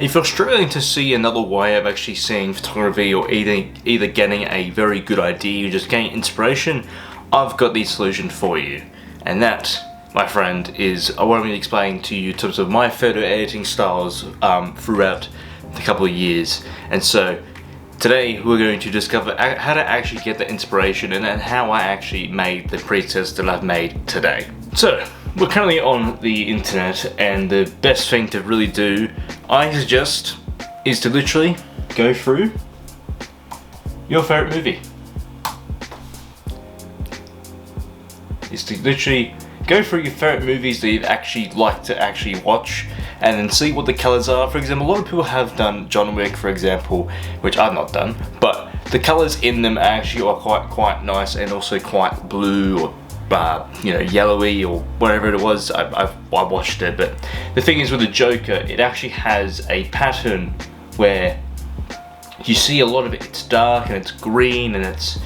If you're struggling to see another way of actually seeing photography or either getting a very good idea or just getting inspiration, I've got the solution for you. And that, my friend, is what I'm going to explain to you in terms of my photo editing styles throughout the couple of years. And so today we're going to discover how to actually get the inspiration and then how I actually made the presets that I've made today. So we're currently on the internet, and the best thing to really do, I suggest, is to literally go through your favorite movie. Is to literally go through your favorite movies that you'd actually like to actually watch, and then see what the colors are. For example, a lot of people have done John Wick, for example, which I've not done, but the colors in them actually are quite nice, and also quite blue or yellowy or whatever it was. I watched it, but the thing is with the Joker, it actually has a pattern where you see a lot of it. It's dark and it's green and it's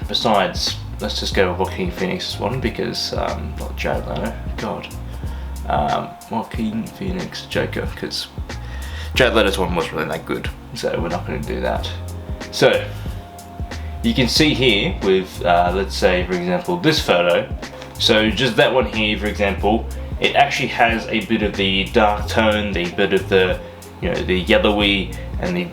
besides. Let's just go with Joaquin Phoenix's one because not Jared Leto. God, Joaquin Phoenix Joker, because Jared Leto's one wasn't really that good, so we're not going to do that. So you can see here with let's say for example this photo. So just that one here, for example, it actually has a bit of the dark tone, the bit of the the yellowy and the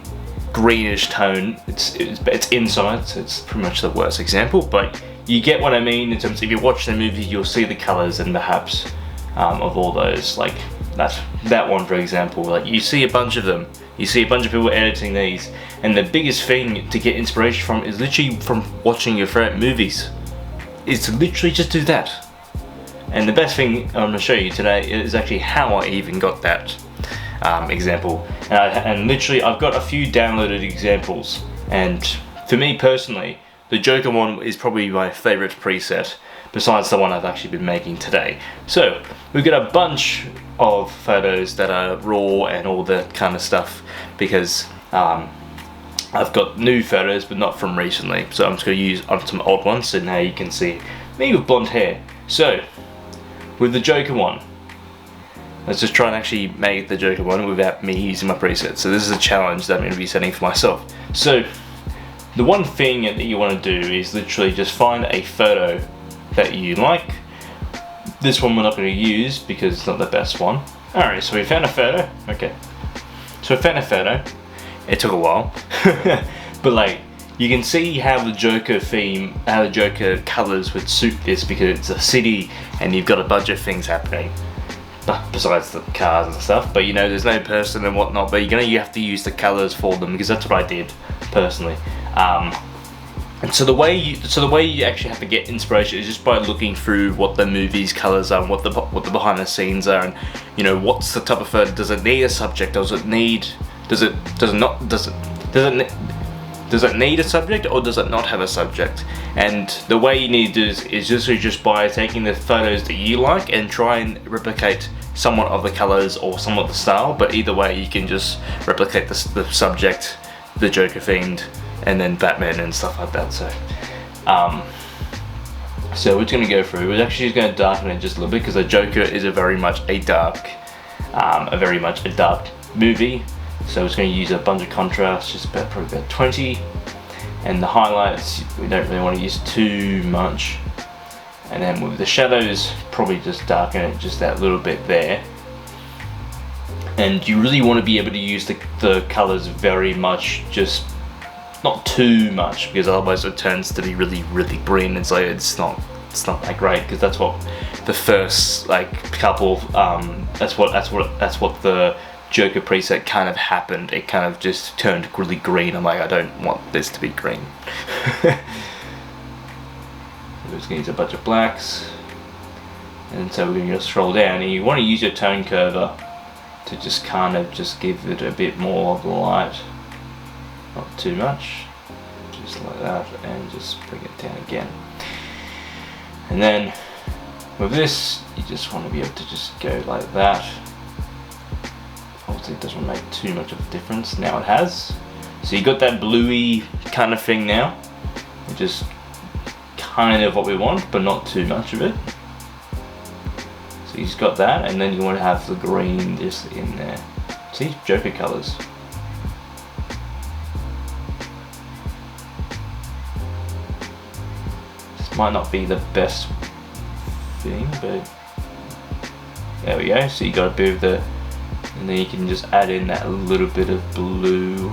greenish tone. It's inside, so it's pretty much the worst example, but you get what I mean in terms of if you watch the movie, you'll see the colors and perhaps of all those, like that one for example. Like you see a bunch of them, you see a bunch of people editing these, and the biggest thing to get inspiration from is literally from watching your favorite movies. Is to literally just do that. And the best thing I'm going to show you today is actually how I even got that example. And literally I've got a few downloaded examples, and for me personally, the Joker one is probably my favorite preset besides the one I've actually been making today. So we've got a bunch of photos that are raw and all that kind of stuff, because I've got new photos but not from recently, so I'm just going to use some old ones, so now you can see me with blonde hair. So with the Joker one, let's just try and actually make the Joker one without me using my presets. So this is a challenge that I'm going to be setting for myself. So the one thing that you want to do is literally just find a photo that you like. This one we're not going to use because it's not the best one. Alright, so we found a photo. Okay. So we found a photo. It took a while. But like, you can see how the Joker theme, how the Joker colours would suit this, because it's a city and you've got a bunch of things happening. Besides the cars and stuff, but there's no person and whatnot, but you have to use the colours for them, because that's what I did personally. And so the way you actually have to get inspiration is just by looking through what the movie's colours are, and what the behind the scenes are, and what's the type of photo. Does it need a subject? Does it need a subject, or does it not have a subject? And the way you need to do this is just by taking the photos that you like and try and replicate somewhat of the colors or somewhat of the style, but either way you can just replicate the subject, the Joker themed, and then Batman and stuff like that. So we're just going to go through. We're actually just going to darken it just a little bit, because the Joker is very much a dark movie. So we're just going to use a bunch of contrast, just probably about 20, and the highlights we don't really want to use too much. And then with the shadows, probably just darken it just that little bit there. And you really want to be able to use the colors very much, just not too much, because otherwise it turns to be really green, and so it's not that great, because that's what the first couple that's what the Joker preset kind of happened. It kind of just turned really green. I'm like, I don't want this to be green. We're just going to use a bunch of blacks, and so we're going to scroll down, and you want to use your tone curver to just kind of just give it a bit more of the light, not too much, just like that, and just bring it down again. And then with this, you just want to be able to just go like that. Obviously it doesn't make too much of a difference. Now it has. So you got that bluey kind of thing now, which is kind of what we want, but not too much of it. So you've got that, and then you want to have the green just in there, See, Joker colors. This might not be the best thing, but there we go. So you got a bit of the, and then you can just add in that little bit of blue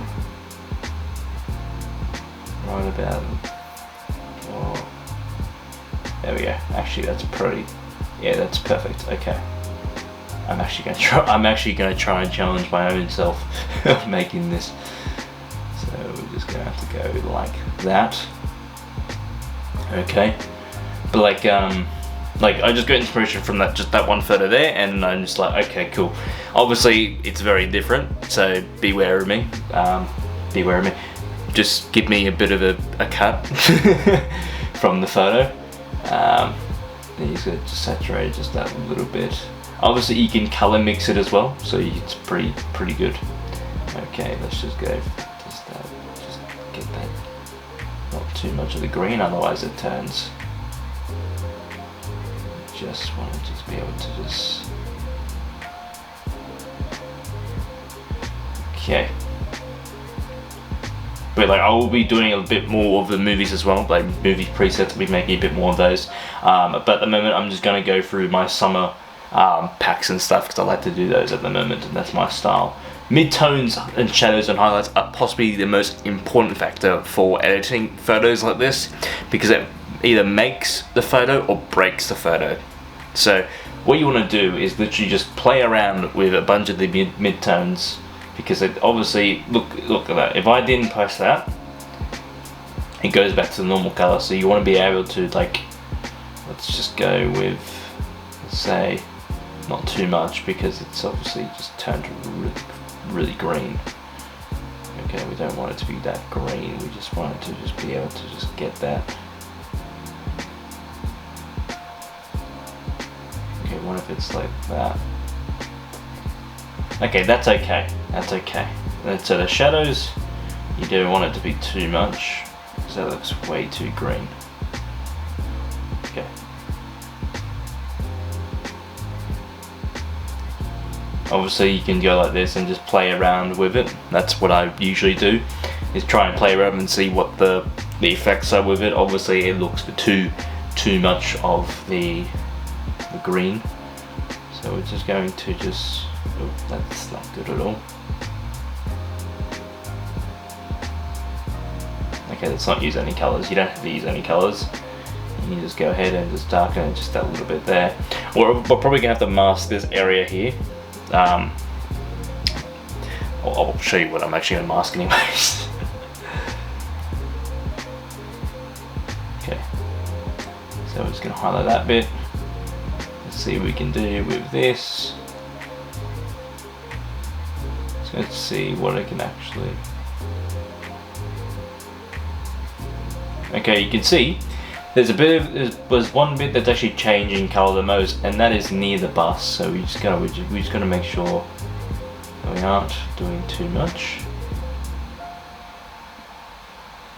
right about. Oh, there we go. Actually, that's pretty. Yeah, that's perfect. Okay. I'm actually gonna try and challenge my own self of making this. So we're just gonna have to go like that. Okay. But like I just got inspiration from that one photo there, and I'm just like, okay, cool. Obviously, it's very different, so beware of me. Beware of me. Just give me a bit of a cut from the photo. Then you just got to saturate it just that little bit. Obviously, you can color mix it as well, so it's pretty good. Okay, let's just go just get that, not too much of the green, otherwise it turns. Just want to just be able to just. Okay. But like I will be doing a bit more of the movies as well, like movie presets. I'll be making a bit more of those. But at the moment, I'm just going to go through my summer packs and stuff because I like to do those at the moment, and that's my style. Midtones and shadows and highlights are possibly the most important factor for editing photos like this, because it either makes the photo or breaks the photo. So what you want to do is literally just play around with a bunch of the midtones, because it obviously, look at that. If I didn't post that, it goes back to the normal color. So you want to be able to, like, let's just go with, let's say, not too much, because it's obviously just turned really green. Okay, we don't want it to be that green. We just want it to just be able to just get that. Okay, what if it's like that? Okay, that's okay. That's okay. And so the shadows, you don't want it to be too much, because that looks way too green. Okay. Obviously, you can go like this and just play around with it. That's what I usually do, is try and play around and see what the effects are with it. Obviously, it looks too much of the green. So we're just going to just. Oh, that's not good at all. Okay, let's not use any colors. You don't have to use any colors. You just go ahead and just darken it just that little bit there. We're probably gonna have to mask this area here. I'll show you what I'm actually gonna mask anyways. Okay, so we're just gonna highlight that bit. Let's see what we can do with this. Let's see what I can actually. Okay, you can see there's one bit that's actually changing color the most, and that is near the bus. So we're just gonna make sure that we aren't doing too much.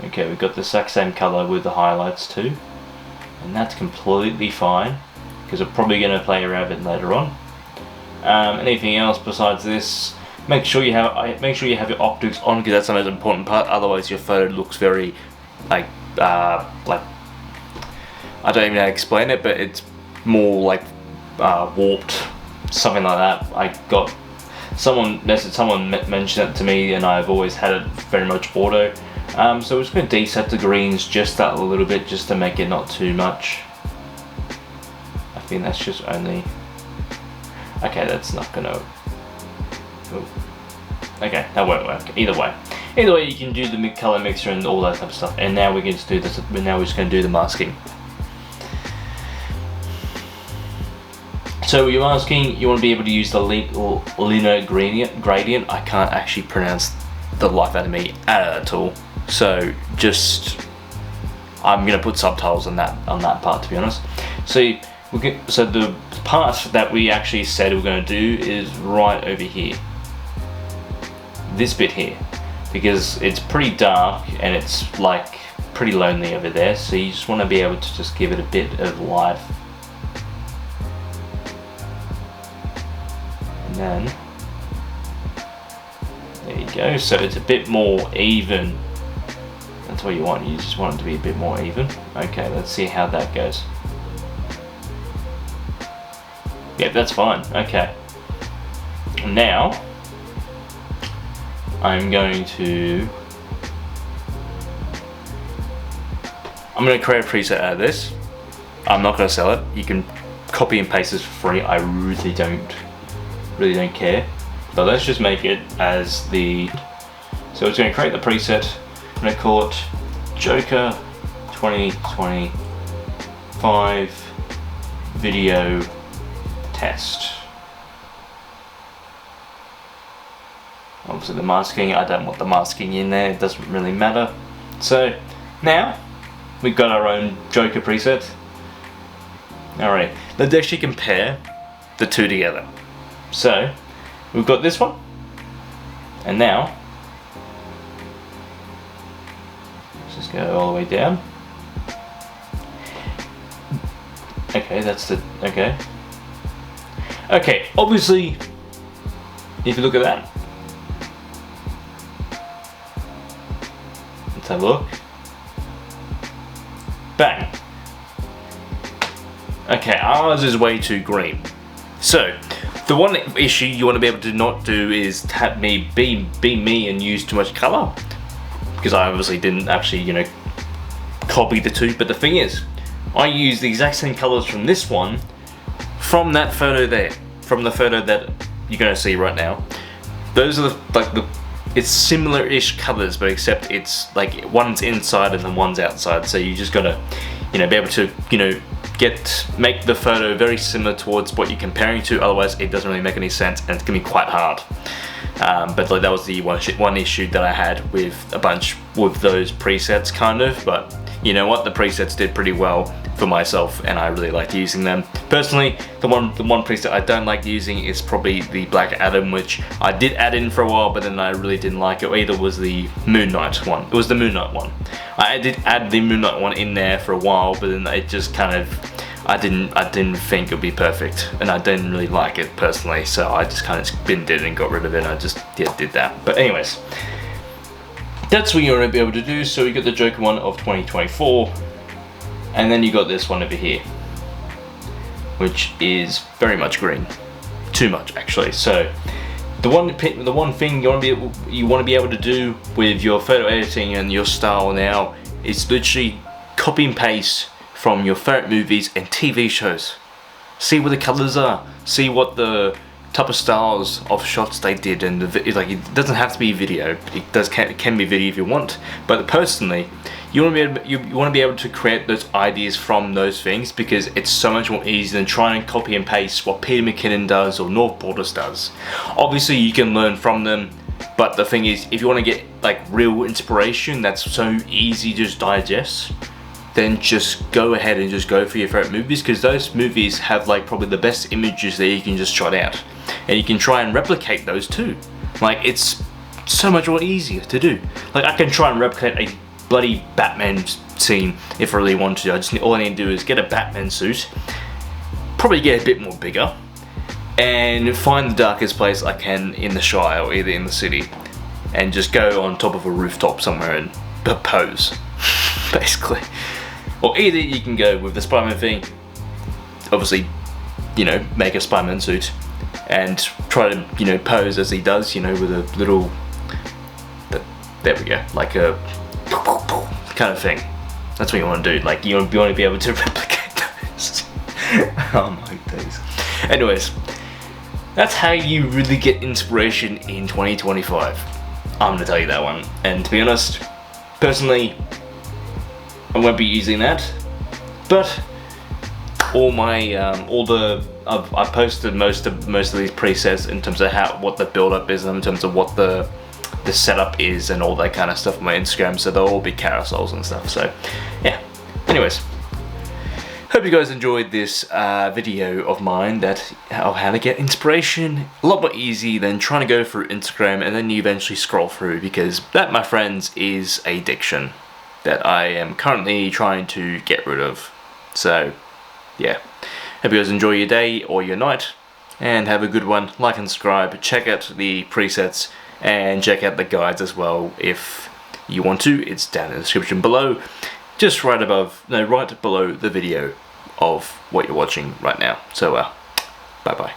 Okay, we've got the exact same color with the highlights too, and that's completely fine, because we're probably gonna play around with it later on. Anything else besides this? Make sure you have your optics on, because that's the most important part. Otherwise, your photo looks very like I don't even know how to explain it, but it's more like warped, something like that. I got someone mentioned it to me, and I've always had it very much auto. So we're just going to deset the greens just that a little bit, just to make it not too much. I think that's just only. Okay, that's not gonna. Ooh. Okay, that won't work. Either way, you can do the color mixer and all that type of stuff. And now we can just do this. Now we're just going to do the masking. So you're masking. You want to be able to use the linear gradient. I can't actually pronounce the life out of me at all. So I'm going to put subtitles on that part, to be honest. So the part that we actually said we're going to do is right over here. This bit here, because it's pretty dark and it's like pretty lonely over there, so you just want to be able to just give it a bit of life. And then There you go, so it's a bit more even. That's what you want, you just want it to be a bit more even. Okay, let's see how that goes. Yeah, that's fine, okay. Now, I'm going to create a preset out of this. I'm not going to sell it. You can copy and paste this for free. I really don't care. But let's just make it as the. So it's going to create the preset. I'm going to call it Joker 2025 video test. Obviously the masking, I don't want the masking in there, it doesn't really matter. So now we've got our own Joker preset. Alright, let's actually compare the two together. So we've got this one, and now let's just go all the way down. Okay, that's the okay. Okay, obviously, if you look at that, let's have a look. Bang. Okay, ours is way too green. So, the one issue you want to be able to not do is have me be me and use too much color, because I obviously didn't actually, you know, copy the two. But the thing is, I use the exact same colors from this one, from that photo there, from the photo that you're gonna see right now. Those are it's similar-ish colors, but except it's like one's inside and then one's outside. So you just gotta, you know, be able to, you know, make the photo very similar towards what you're comparing to. Otherwise, it doesn't really make any sense, and it's gonna be quite hard. But like, that was the one issue that I had with a bunch with those presets, kind of. But you know what, the presets did pretty well for myself, and I really liked using them. Personally, the one preset I don't like using is probably the Black Adam, which I did add in for a while, but then I really didn't like it. Either was the Moon Knight one. It was the Moon Knight one. I did add the Moon Knight one in there for a while, but then it just kind of, I didn't think it would be perfect, and I didn't really like it personally, so I just kind of binned it and got rid of it. I just did that. But anyways, that's what you're going to be able to do. So you got the Joker one of 2024, and then you got this one over here, which is very much green, too much actually. So the one thing you want to be able to do with your photo editing and your style now is literally copy and paste from your favorite movies and TV shows. See what the colors are. See what the type of styles of shots they did, and like, it doesn't have to be video. It can be video if you want. But personally, you want to be able to create those ideas from those things, because it's so much more easy than trying to copy and paste what Peter McKinnon does or North Borders does. Obviously, you can learn from them, but the thing is, if you want to get like real inspiration that's so easy to just digest, then just go ahead and just go for your favorite movies, because those movies have like probably the best images that you can just trot out, and you can try and replicate those too. Like, it's so much more easier to do. Like, I can try and replicate a bloody Batman scene if I really want to. All I need to do is get a Batman suit, probably get a bit more bigger, and find the darkest place I can in the Shire or either in the city, and just go on top of a rooftop somewhere and pose, basically. Or either you can go with the Spider-Man thing, obviously, you know, make a Spider-Man suit and try to, you know, pose as he does, you know, with a little, there we go, like a kind of thing. That's what you want to do. Like, you want to be able to replicate those. Oh my days. Anyways, that's how you really get inspiration in 2025. I'm going to tell you that one. And to be honest, personally, I won't be using that, but all my I've posted most of these presets in terms of what the build up is, and in terms of what the setup is and all that kind of stuff on my Instagram, so they'll all be carousels and stuff. So yeah, anyways, hope you guys enjoyed this video of mine of how to get inspiration a lot more easy than trying to go through Instagram and then you eventually scroll through, because that, my friends, is an addiction that I am currently trying to get rid of. So yeah, hope you guys enjoy your day or your night, and have a good one. Like and subscribe, check out the presets, and check out the guides as well if you want to. It's down in the description below, just right below the video of what you're watching right now. So bye bye.